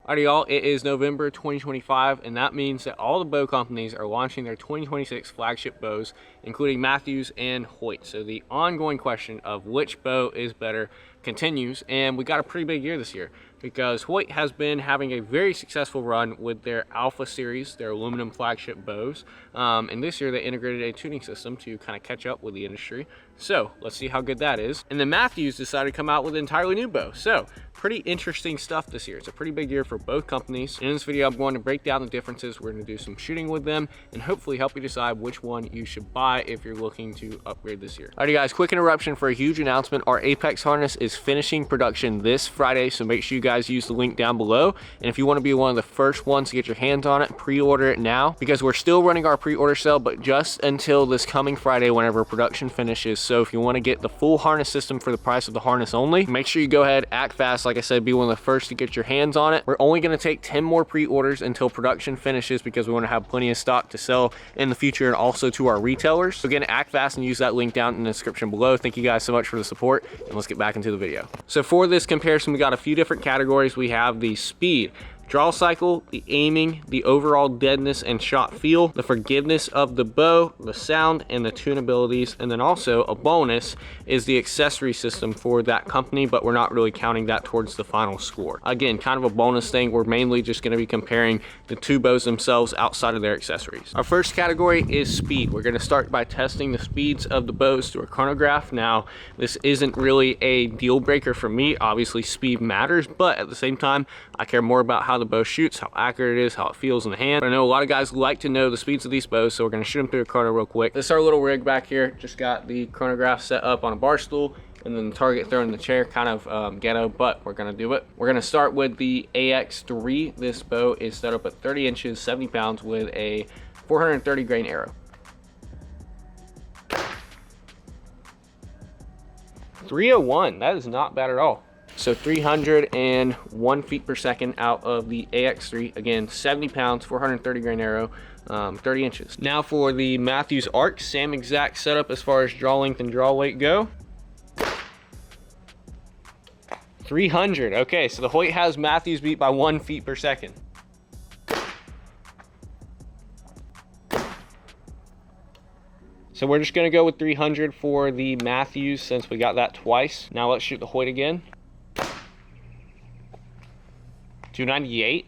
Alrighty y'all, it is November 2025, and that means that all the bow companies are launching their 2026 flagship bows, including Mathews and Hoyt. So the ongoing question of which bow is better continues, and we got a pretty big year this year because Hoyt has been having a very successful run with their Alpha series, their aluminum flagship bows, and this year they integrated a tuning system to kind of catch up with the industry. So let's see how good that is. And then Mathews decided to come out with an entirely new bow. So pretty interesting stuff this year. It's a pretty big year for both companies. And in this video, I'm going to break down the differences. We're going to do some shooting with them and hopefully help you decide which one you should buy if you're looking to upgrade this year. Alrighty guys, quick interruption for a huge announcement. Our Apex harness is finishing production this Friday, so make sure you guys use the link down below. And if you want to be one of the first ones to get your hands on it, pre-order it now, because we're still running our pre-order sale, but just until this coming Friday whenever production finishes. So if you want to get the full harness system for the price of the harness only, make sure you go ahead, act fast. Like I said, be one of the first to get your hands on it. We're only going to take 10 more pre-orders until production finishes because we want to have plenty of stock to sell in the future and also to our retailers. So again, act fast and use that link down in the description below. Thank you guys so much for the support, and let's get back into the video. So for this comparison, we got a few different categories. We have the speed, draw cycle, the aiming, the overall deadness and shot feel, the forgiveness of the bow, the sound, and the tunabilities. And then also a bonus is the accessory system for that company, but we're not really counting that towards the final score. Again, kind of a bonus thing. We're mainly just going to be comparing the two bows themselves outside of their accessories. Our first category is speed. We're going to start by testing the speeds of the bows through a chronograph. Now, this isn't really a deal breaker for me. Obviously, speed matters, but at the same time, I care more about how the bow shoots, how accurate it is, how it feels in the hand. But I know a lot of guys like to know the speeds of these bows, so we're going to shoot them through a chrono real quick. This is our little rig back here. Just got the chronograph set up on a bar stool and then the target thrown in the chair. Kind of ghetto, but we're going to do it. We're going to start with the AX-3. This bow is set up at 30 inches, 70 pounds with a 430 grain arrow. 301, that is not bad at all. So 301 feet per second out of the AX-3. Again, 70 pounds, 430 grain arrow, 30 inches. Now for the Mathews arc, same exact setup as far as draw length and draw weight go. 300. Okay, so the Hoyt has Mathews beat by 1 feet per second. So we're just gonna go with 300 for the Mathews since we got that twice. Now let's shoot the Hoyt again. 298.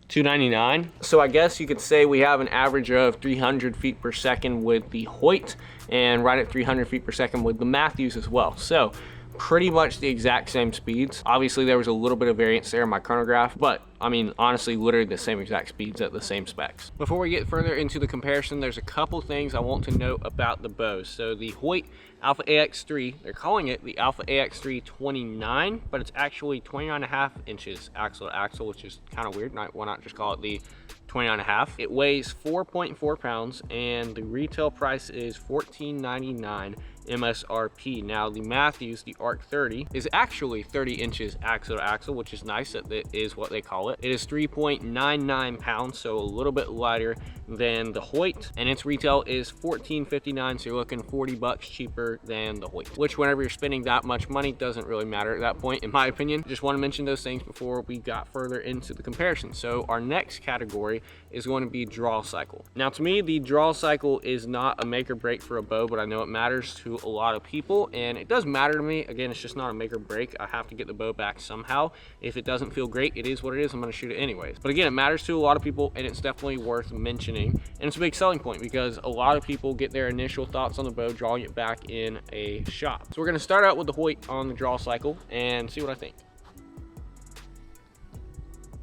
299. So I guess you could say we have an average of 300 feet per second with the Hoyt and right at 300 feet per second with the Mathews as well. So pretty much the exact same speeds. Obviously there was a little bit of variance there in my chronograph, but I mean, honestly, literally the same exact speeds at the same specs. Before we get further into the comparison, there's a couple things I want to note about the bows. So the Hoyt Alpha AX-3, they're calling it the Alpha AX-3 29, but it's actually 29.5 inches axle to axle, which is kind of weird. Why not just call it the 29.5? It weighs 4.4 pounds and the retail price is $14.99 MSRP. Now the Mathews, the Arc 30, is actually 30 inches axle to axle, which is nice. That is what they call it. It is 3.99 pounds, so a little bit lighter than the Hoyt, and its retail is $14.59, so you're looking 40 bucks cheaper than the Hoyt, which whenever you're spending that much money doesn't really matter at that point, in my opinion. Just want to mention those things before we got further into the comparison. So our next category is going to be draw cycle. Now to me, the draw cycle is not a make or break for a bow, but I know it matters to a lot of people, and it does matter to me. Again, it's just not a make or break. I have to get the bow back somehow. If it doesn't feel great, it is what it is. I'm going to shoot it anyways. But again, it matters to a lot of people, and it's definitely worth mentioning. And it's a big selling point because a lot of people get their initial thoughts on the bow drawing it back in a shop. So we're going to start out with the Hoyt on the draw cycle and see what I think.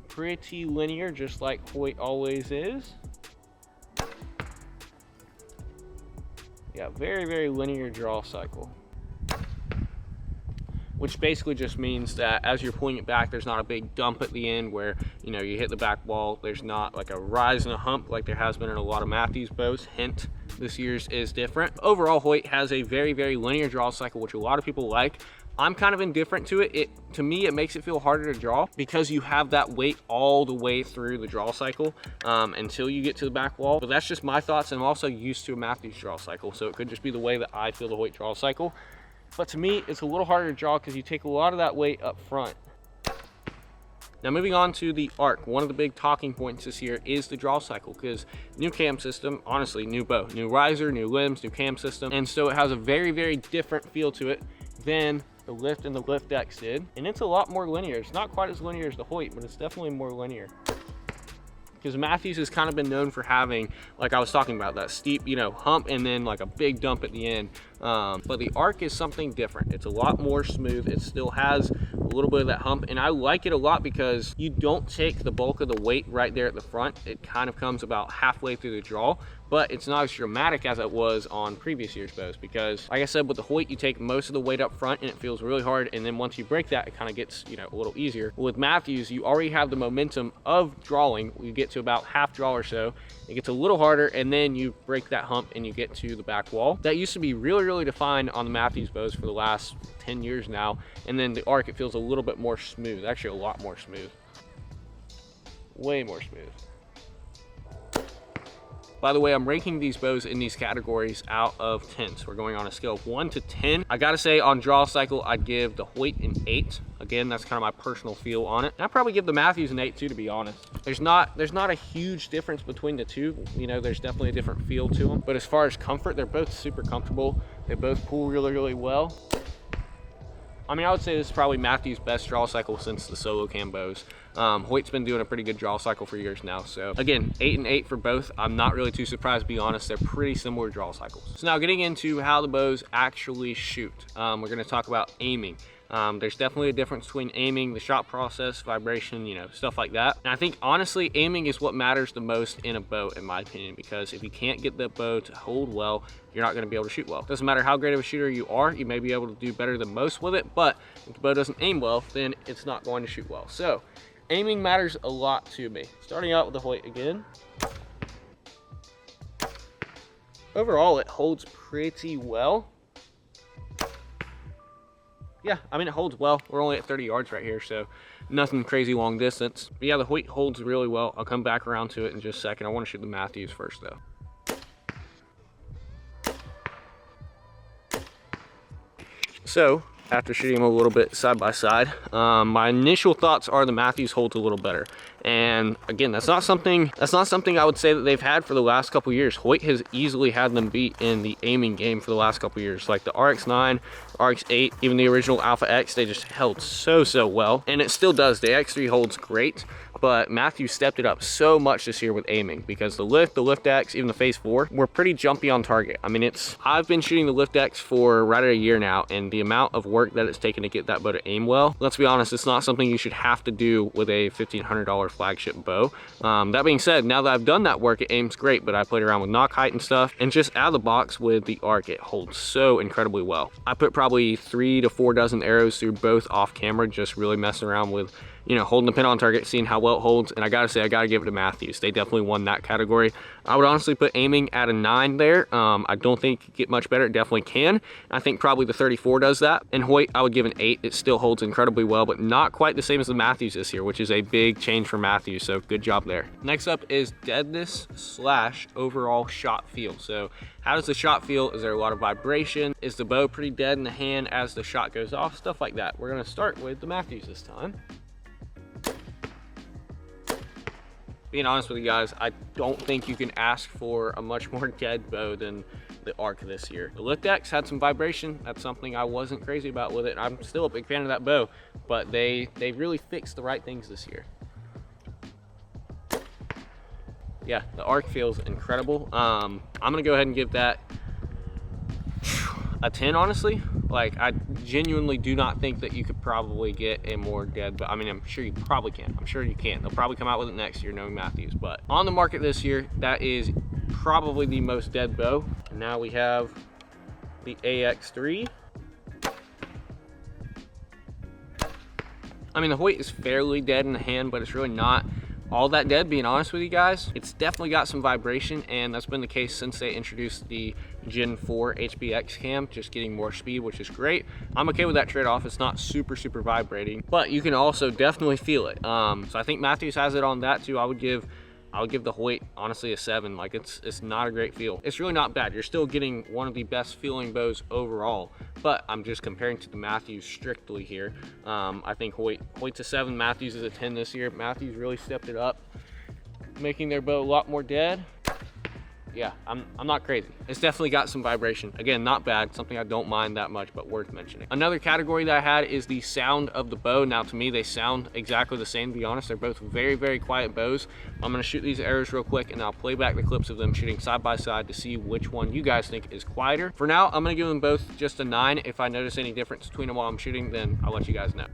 Pretty linear, just like Hoyt always is. Yeah, very, very linear draw cycle, which basically just means that as you're pulling it back, there's not a big dump at the end where, you know, you hit the back wall. There's not like a rise and a hump like there has been in a lot of Mathews bows. Hint, this year's is different. Overall, Hoyt has a very, very linear draw cycle, which a lot of people like. I'm kind of indifferent to it. To me, it makes it feel harder to draw because you have that weight all the way through the draw cycle until you get to the back wall. But that's just my thoughts, and I'm also used to a Mathews draw cycle, so it could just be the way that I feel the Hoyt draw cycle. But to me, it's a little harder to draw because you take a lot of that weight up front Now moving on to the arc, one of the big talking points this year is the draw cycle, because new cam system, honestly, new bow, new riser, new limbs, new cam system, and so it has a very, very different feel to it than the lift and the lift X did, and it's a lot more linear. It's not quite as linear as the Hoyt, but it's definitely more linear. Because Mathews has kind of been known for having, like I was talking about, that steep, you know, hump and then like a big dump at the end. But the arc is something different. It's a lot more smooth. It still has a little bit of that hump, and I like it a lot because you don't take the bulk of the weight right there at the front. It kind of comes about halfway through the draw, but it's not as dramatic as it was on previous year's bows, because like I said, with the Hoyt, you take most of the weight up front and it feels really hard, and then once you break that, it kind of gets, you know, a little easier. With Mathews, you already have the momentum of drawing. You get to about half draw or so, it gets a little harder, and then you break that hump and you get to the back wall. That used to be really, really defined on the Mathews bows for the last 10 years now, and then the arc, it feels a little bit more smooth, actually a lot more smooth, way more smooth. By the way, I'm ranking these bows in these categories out of 10. So we're going on a scale of 1 to 10. I gotta say, on draw cycle, I'd give the Hoyt an 8. Again, that's kind of my personal feel on it. And I'd probably give the Mathews an 8 too, to be honest. There's not a huge difference between the two. You know, there's definitely a different feel to them. But as far as comfort, they're both super comfortable. They both pull really, really well. I mean, I would say this is probably Mathews' best draw cycle since the solo cam bows. Hoyt's been doing a pretty good draw cycle for years now. So again, 8 and 8 for both. I'm not really too surprised, to be honest. They're pretty similar draw cycles. So now getting into how the bows actually shoot. We're gonna talk about aiming. There's definitely a difference between aiming, the shot process, vibration, you know, stuff like that. And I think honestly, aiming is what matters the most in a bow, in my opinion, because if you can't get the bow to hold well, you're not going to be able to shoot well. Doesn't matter how great of a shooter you are, you may be able to do better than most with it, but if the bow doesn't aim well, then it's not going to shoot well. So aiming matters a lot to me. Starting out with the Hoyt again. Overall, it holds pretty well. Yeah, I mean, it holds well. We're only at 30 yards right here, so nothing crazy long distance. But yeah, the Hoyt holds really well. I'll come back around to it in just a second. I want to shoot the Mathews first, though. So after shooting them a little bit side by side, my initial thoughts are the Mathews holds a little better. And again, that's not something I would say that they've had for the last couple years. Hoyt has easily had them beat in the aiming game for the last couple years. Like the RX-9, RX-8, even the original Alpha X, they just held so well. And it still does. The AX-3 holds great, but Mathews stepped it up so much this year with aiming, because the Lift X, even the Phase 4, were pretty jumpy on target. I mean, I've been shooting the Lift X for right at a year now, and the amount of work that it's taken to get that bow to aim well, let's be honest, it's not something you should have to do with a $1,500 flagship bow. That being said, now that I've done that work, it aims great, but I played around with knock height and stuff, and just out of the box with the arc, it holds so incredibly well. I put probably 3 to 4 dozen arrows through both off camera, just really messing around with, you know, holding the pin on target, seeing how well it holds, and I gotta say, I gotta give it to Mathews. They definitely won that category. I would honestly put aiming at a 9 there. I don't think it could get much better. It definitely can. I think probably the 34 does that. And Hoyt, I would give an 8. It still holds incredibly well, but not quite the same as the Mathews this year, which is a big change for Mathews, so good job there. Next up is deadness / overall shot feel. So how does the shot feel? Is there a lot of vibration? Is the bow pretty dead in the hand as the shot goes off? Stuff like that. We're gonna start with the Mathews this time. Being honest with you guys, I don't think you can ask for a much more dead bow than the arc this year. The Lift X had some vibration. That's something I wasn't crazy about with it. I'm still a big fan of that bow, but they really fixed the right things this year. Yeah, the arc feels incredible. I'm gonna go ahead and give that a 10, honestly. Like, I genuinely do not think that you could probably get a more dead, but I mean, I'm sure you probably can. I'm sure you can. They'll probably come out with it next year, knowing Mathews. But on the market this year, that is probably the most dead bow. And now we have the AX-3. I mean, the Hoyt is fairly dead in the hand, but it's really not all that dead, being honest with you guys. It's definitely got some vibration, and that's been the case since they introduced the Gen 4 HBX cam, just getting more speed, which is great. I'm okay with that trade-off. It's not super vibrating, but you can also definitely feel it. So I think Mathews has it on that too. I would give I'll give the Hoyt honestly a 7. Like it's not a great feel. It's really not bad. You're still getting one of the best feeling bows overall, but I'm just comparing to the Mathews strictly here. I think Hoyt's a 7, Mathews is a 10 this year. Mathews really stepped it up, making their bow a lot more dead. Yeah, I'm not crazy. It's definitely got some vibration. Again, not bad, something I don't mind that much, but worth mentioning. Another category that I had is the sound of the bow. Now to me, they sound exactly the same, to be honest. They're both very, very quiet bows. I'm gonna shoot these arrows real quick and I'll play back the clips of them shooting side by side to see which one you guys think is quieter. For now, I'm gonna give them both just a 9. If I notice any difference between them while I'm shooting, then I'll let you guys know.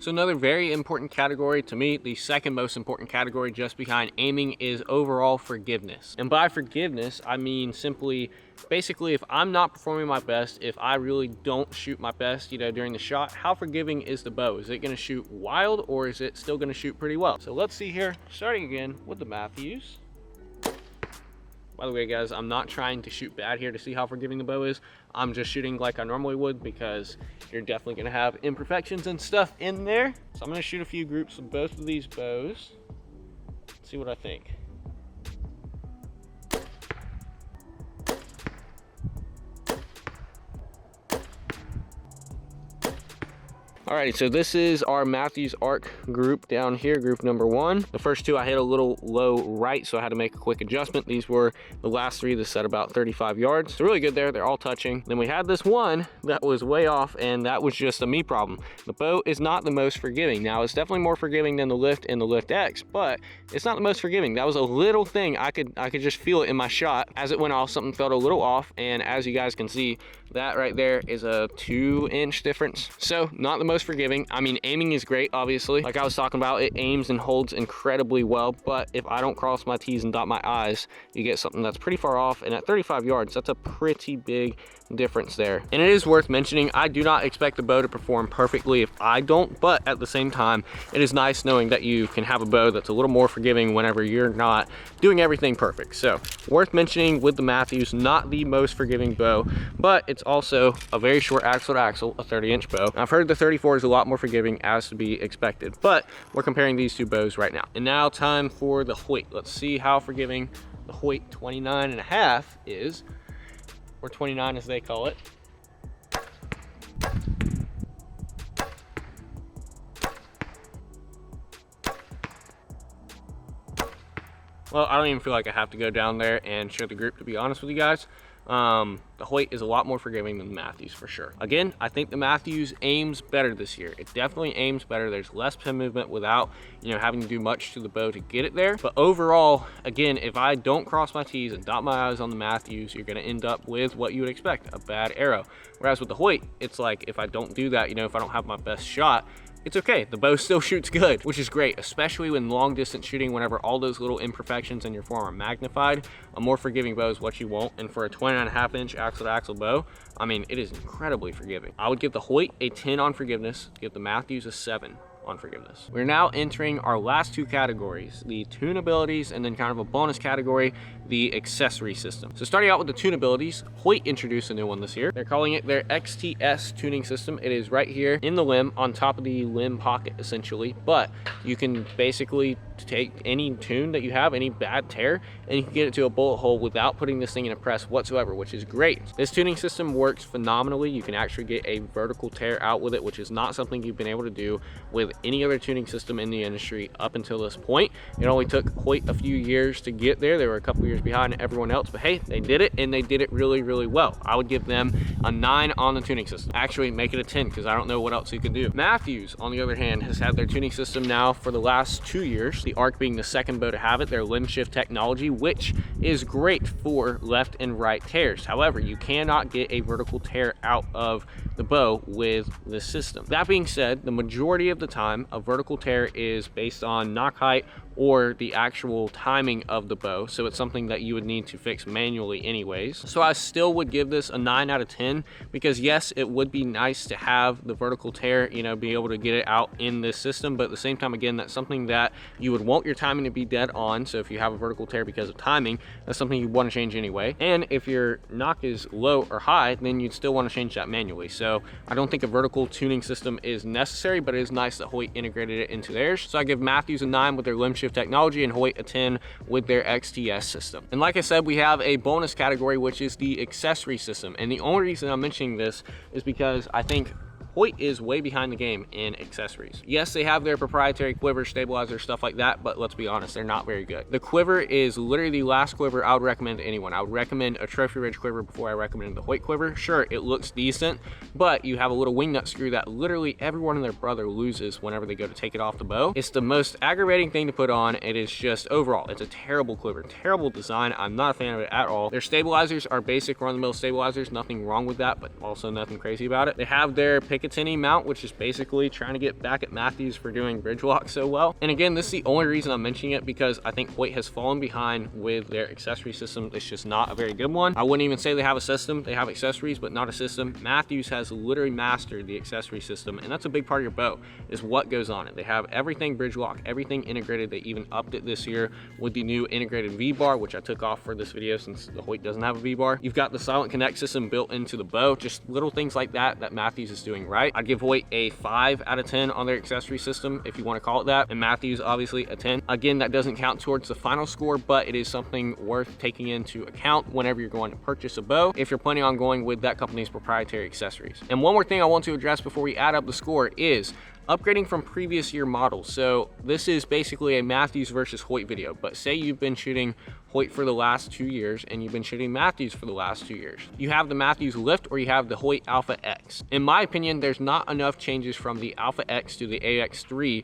So another very important category to me, the second most important category just behind aiming, is overall forgiveness. And by forgiveness, I mean simply, basically, if I'm not performing my best, if I really don't shoot my best, you know, during the shot, how forgiving is the bow? Is it gonna shoot wild or is it still gonna shoot pretty well? So let's see here, starting again with the Mathews. By the way, guys, I'm not trying to shoot bad here to see how forgiving the bow is. I'm just shooting like I normally would because you're definitely gonna have imperfections and stuff in there. So I'm gonna shoot a few groups of both of these bows. See what I think. Alrighty, so this is our Mathews arc group down here, group number 1. The first 2 I hit a little low right, so I had to make a quick adjustment. These were the last 3 that set about 35 yards. So really good there, they're all touching. Then we had this one that was way off, and that was just a me problem. The bow is not the most forgiving. Now, it's definitely more forgiving than the Lift and the Lift X, but it's not the most forgiving. That was a little thing. I could just feel it in my shot. As it went off, something felt a little off, and as you guys can see, that right there is a 2-inch difference. So not the most forgiving. I mean, aiming is great, obviously. Like I was talking about, it aims and holds incredibly well, but if I don't cross my T's and dot my I's, you get something that's pretty far off, and at 35 yards, that's a pretty big difference there. And it is worth mentioning, I do not expect the bow to perform perfectly if I don't, but at the same time, it is nice knowing that you can have a bow that's a little more forgiving whenever you're not doing everything perfect. So worth mentioning with the Mathews, not the most forgiving bow, but it's also a very short axle to axle, a 30-inch bow. I've heard the 34 is a lot more forgiving, as to be expected, but we're comparing these 2 bows right now. And now time for the Hoyt. Let's see how forgiving the Hoyt 29.5 is, or 29 as they call it. Well, I don't even feel like I have to go down there and show the group, to be honest with you guys. The Hoyt is a lot more forgiving than the Mathews for sure. Again, I think the Mathews aims better this year. It definitely aims better. There's less pin movement without, you know, having to do much to the bow to get it there. But overall, again, if I don't cross my T's and dot my I's on the Mathews, you're gonna end up with what you would expect, a bad arrow. Whereas with the Hoyt, it's like, if I don't do that, you know, if I don't have my best shot, it's okay, the bow still shoots good, which is great, especially when long distance shooting, whenever all those little imperfections in your form are magnified. A more forgiving bow is what you want, and for a 29.5-inch axle to axle bow, I mean, it is incredibly forgiving. I would give the Hoyt a 10 on forgiveness, give the Mathews a 7 on forgiveness. We're now entering our last 2 categories, the tune abilities, and then kind of a bonus category, the accessory system. So starting out with the tune abilities, Hoyt introduced a new one this year. They're calling it their XTS tuning system. It is right here in the limb, on top of the limb pocket essentially, but you can basically take any tune that you have, any bad tear, and you can get it to a bullet hole without putting this thing in a press whatsoever, which is great. This tuning system works phenomenally. You can actually get a vertical tear out with it, which is not something you've been able to do with any other tuning system in the industry up until this point. It only took Hoyt a few years to get there. They were a couple years behind everyone else, but hey, they did it, and they did it really, really well. I would give them a 9 on the tuning system. Actually, make it a 10, because I don't know what else you can do. Mathews, on the other hand, has had their tuning system now for the last 2 years, the Arc being the second bow to have it, their limb shift technology, which is great for left and right tears. However, you cannot get a vertical tear out of the bow with this system. That being said, the majority of the time, a vertical tear is based on knock height or the actual timing of the bow, so it's something that you would need to fix manually anyways. So I still would give this a 9 out of 10 because yes, it would be nice to have the vertical tear, you know, be able to get it out in this system, but at the same time, again, that's something that you would want your timing to be dead on. So if you have a vertical tear because of timing, that's something you want to change anyway. And if your knock is low or high, then you'd still want to change that manually. So I don't think a vertical tuning system is necessary, but it is nice that Hoyt integrated it into theirs. So I give Mathews a 9 with their limb shift technology and Hoyt a 10 with their XTS system. And like I said, we have a bonus category, which is the accessory system. And the only reason I'm mentioning this is because I think Hoyt is way behind the game in accessories. Yes, they have their proprietary quiver, stabilizer, stuff like that, but let's be honest, they're not very good. The quiver is literally the last quiver I would recommend to anyone. I would recommend a Trophy Ridge quiver before I recommend the Hoyt quiver. Sure, it looks decent, but you have a little wing nut screw that literally everyone and their brother loses whenever they go to take it off the bow. It's the most aggravating thing to put on. It is just, overall, it's a terrible quiver, terrible design. I'm not a fan of it at all. Their stabilizers are basic run-of-the-mill stabilizers, nothing wrong with that, but also nothing crazy about it. They have their Picatinny mount, which is basically trying to get back at Mathews for doing bridge lock so well. And again, this is the only reason I'm mentioning it, because I think Hoyt has fallen behind with their accessory system. It's just not a very good one. I wouldn't even say they have a system. They have accessories, but not a system. Mathews has literally mastered the accessory system, and that's a big part of your bow, is what goes on it. They have everything bridge lock, everything integrated. They even upped it this year with the new integrated V-bar, which I took off for this video since the Hoyt doesn't have a V-bar. You've got the silent connect system built into the bow, just little things like that that Mathews is doing right. I'd give Hoyt a 5 out of 10 on their accessory system, if you want to call it that, and Mathews obviously a 10. Again, that doesn't count towards the final score, but it is something worth taking into account whenever you're going to purchase a bow, if you're planning on going with that company's proprietary accessories. And one more thing I want to address before we add up the score is upgrading from previous year models. So this is basically a Mathews versus Hoyt video, but say you've been shooting Hoyt for the last 2 years and you've been shooting Mathews for the last 2 years. You have the Mathews Lift or you have the Hoyt Alpha X. In my opinion, there's not enough changes from the Alpha X to the AX-3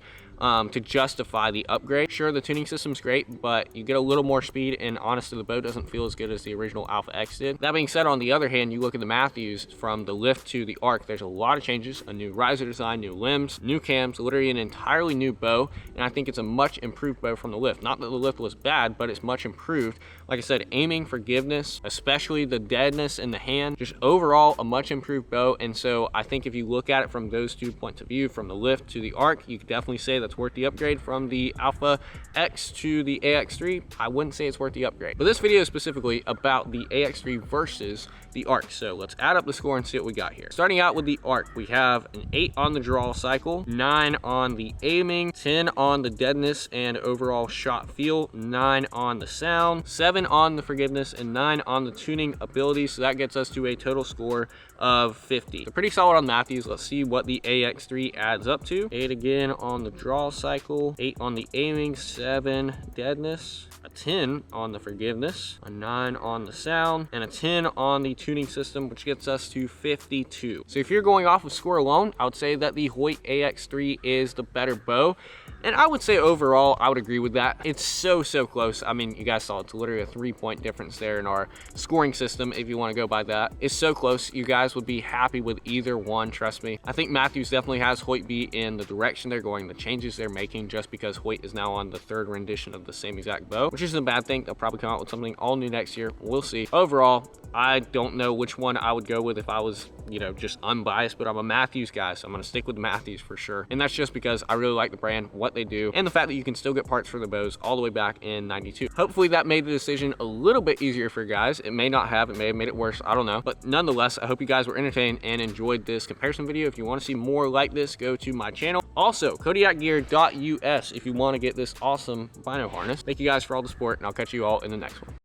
to justify the upgrade. Sure, the tuning system's great, but you get a little more speed, and honestly, the bow doesn't feel as good as the original Alpha X did. That being said, on the other hand, you look at the Mathews from the Lift to the Arc, there's a lot of changes, a new riser design, new limbs, new cams, literally an entirely new bow, and I think it's a much improved bow from the Lift. Not that the Lift was bad, but it's much improved. Like I said, aiming, forgiveness, especially the deadness in the hand, just overall a much improved bow. And so I think if you look at it from those 2 points of view, from the Lift to the Arc, you could definitely say that's worth the upgrade. From the Alpha X to the AX-3, I wouldn't say it's worth the upgrade. But this video is specifically about the AX-3 versus the Arc. So let's add up the score and see what we got here. Starting out with the Arc, we have an 8 on the draw cycle, 9 on the aiming, 10 on the deadness and overall shot feel, 9 on the sound, 7 on the forgiveness, and 9 on the tuning ability. So that gets us to a total score of 50. So pretty solid on Mathews. Let's see what the AX-3 adds up to. 8 again on the draw cycle, 8 on the aiming, 7 deadness, a 10 on the forgiveness, a 9 on the sound, and a 10 on the tuning system, which gets us to 52. So if you're going off of score alone, I would say that the Hoyt AX-3 is the better bow. And I would say overall, I would agree with that. It's so close. I mean, you guys saw it's literally a 3-point difference there in our scoring system, if you want to go by that. It's so close. You guys would be happy with either one, trust me. I think Mathews definitely has Hoyt beat in the direction they're going, the changes they're making, just because Hoyt is now on the 3rd rendition of the same exact bow, which isn't a bad thing. They'll probably come out with something all new next year. We'll see. Overall, I don't know which one I would go with if I was, you know, just unbiased, but I'm a Mathews guy, so I'm going to stick with Mathews for sure. And that's just because I really like the brand, what they do, and the fact that you can still get parts for the bows all the way back in '92. Hopefully that made the decision a little bit easier for you guys. It may not have, it may have made it worse, I don't know. But nonetheless, I hope you guys were entertained and enjoyed this comparison video. If you want to see more like this, go to my channel. Also, KodiakGear.us if you want to get this awesome bino harness. Thank you guys for all the support, and I'll catch you all in the next one.